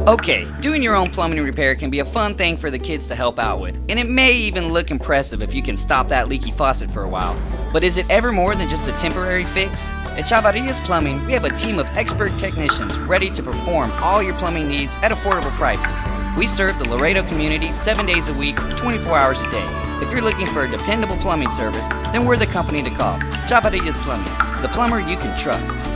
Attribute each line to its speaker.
Speaker 1: Okay, doing your own plumbing repair can be a fun thing for the kids to help out with, and it may even look impressive if you can stop that leaky faucet for a while. But is it ever more than just a temporary fix? At Chavarrias Plumbing, we have a team of expert technicians ready to perform all your plumbing needs at affordable prices. We serve the Laredo community 7 days a week, 24 hours a day. If you're looking for a dependable plumbing service, then we're the company to call. Chavarrias Plumbing, the plumber you can trust.